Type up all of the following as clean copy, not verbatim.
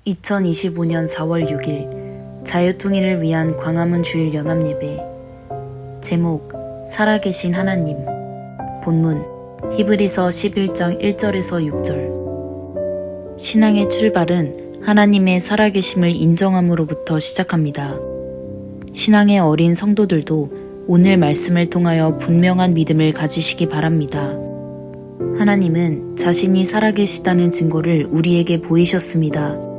2025년 4월 6일 자유통일을 위한 광화문 주일 연합예배. 제목 살아계신 하나님. 본문 히브리서 11장 1절에서 6절. 신앙의 출발은 하나님의 살아계심을 인정함으로부터 시작합니다. 신앙의 어린 성도들도 오늘 말씀을 통하여 분명한 믿음을 가지시기 바랍니다. 하나님은 자신이 살아계시다는 증거를 우리에게 보이셨습니다.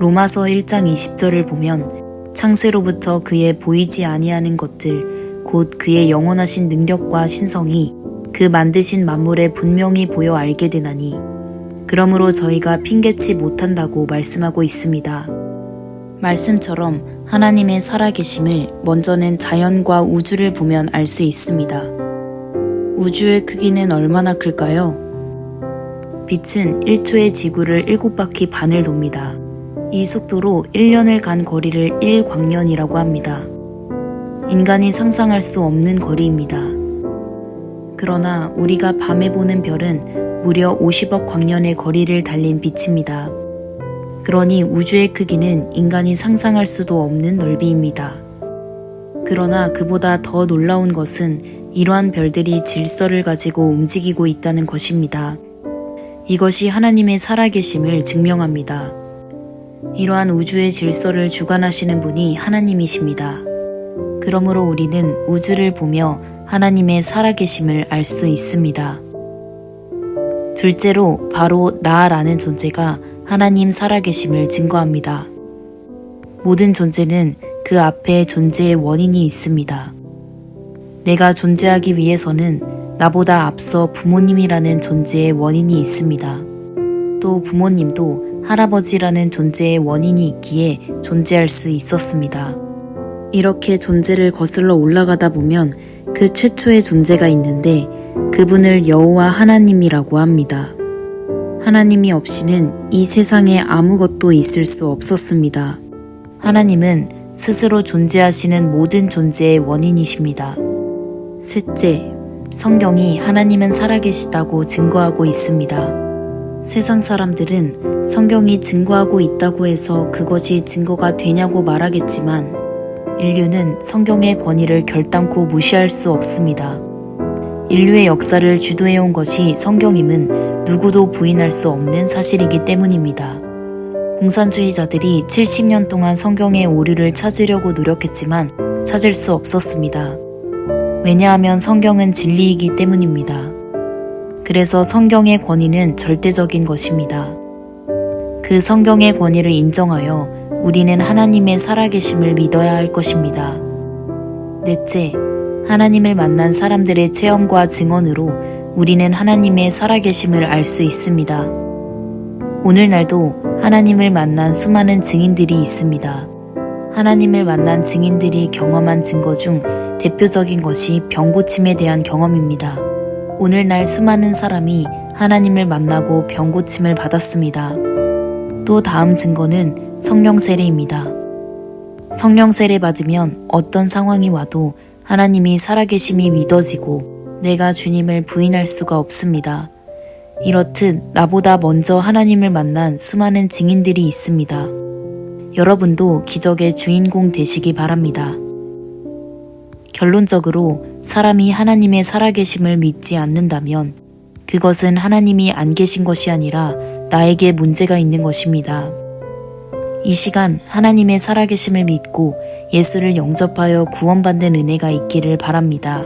로마서 1장 20절을 보면 창세로부터 그의 보이지 아니하는 것들 곧 그의 영원하신 능력과 신성이 그 만드신 만물에 분명히 보여 알게 되나니 그러므로 저희가 핑계치 못한다고 말씀하고 있습니다. 말씀처럼 하나님의 살아계심을 먼저는 자연과 우주를 보면 알 수 있습니다. 우주의 크기는 얼마나 클까요? 빛은 1초의 지구를 7바퀴 반을 돕니다. 이 속도로 1년을 간 거리를 1광년이라고 합니다. 인간이 상상할 수 없는 거리입니다. 그러나 우리가 밤에 보는 별은 무려 50억 광년의 거리를 달린 빛입니다. 그러니 우주의 크기는 인간이 상상할 수도 없는 넓이입니다. 그러나 그보다 더 놀라운 것은 이러한 별들이 질서를 가지고 움직이고 있다는 것입니다. 이것이 하나님의 살아계심을 증명합니다. 이러한 우주의 질서를 주관하시는 분이 하나님이십니다. 그러므로 우리는 우주를 보며 하나님의 살아계심을 알 수 있습니다. 둘째로 바로 나라는 존재가 하나님 살아계심을 증거합니다. 모든 존재는 그 앞에 존재의 원인이 있습니다. 내가 존재하기 위해서는 나보다 앞서 부모님이라는 존재의 원인이 있습니다. 또 부모님도 할아버지라는 존재의 원인이 있기에 존재할 수 있었습니다. 이렇게 존재를 거슬러 올라가다 보면 그 최초의 존재가 있는데 그분을 여호와 하나님이라고 합니다. 하나님이 없이는 이 세상에 아무것도 있을 수 없었습니다. 하나님은 스스로 존재하시는 모든 존재의 원인이십니다. 셋째, 성경이 하나님은 살아계시다고 증거하고 있습니다. 세상 사람들은 성경이 증거하고 있다고 해서 그것이 증거가 되냐고 말하겠지만 인류는 성경의 권위를 결단코 무시할 수 없습니다. 인류의 역사를 주도해온 것이 성경임은 누구도 부인할 수 없는 사실이기 때문입니다. 공산주의자들이 70년 동안 성경의 오류를 찾으려고 노력했지만 찾을 수 없었습니다. 왜냐하면 성경은 진리이기 때문입니다. 그래서 성경의 권위는 절대적인 것입니다. 그 성경의 권위를 인정하여 우리는 하나님의 살아계심을 믿어야 할 것입니다. 넷째, 하나님을 만난 사람들의 체험과 증언으로 우리는 하나님의 살아계심을 알 수 있습니다. 오늘날도 하나님을 만난 수많은 증인들이 있습니다. 하나님을 만난 증인들이 경험한 증거 중 대표적인 것이 병고침에 대한 경험입니다. 오늘날 수많은 사람이 하나님을 만나고 병고침을 받았습니다. 또 다음 증거는 성령 세례입니다. 성령 세례 받으면 어떤 상황이 와도 하나님이 살아계심이 믿어지고 내가 주님을 부인할 수가 없습니다. 이렇듯 나보다 먼저 하나님을 만난 수많은 증인들이 있습니다. 여러분도 기적의 주인공 되시기 바랍니다. 결론적으로 사람이 하나님의 살아계심을 믿지 않는다면 그것은 하나님이 안 계신 것이 아니라 나에게 문제가 있는 것입니다. 이 시간 하나님의 살아계심을 믿고 예수를 영접하여 구원받는 은혜가 있기를 바랍니다.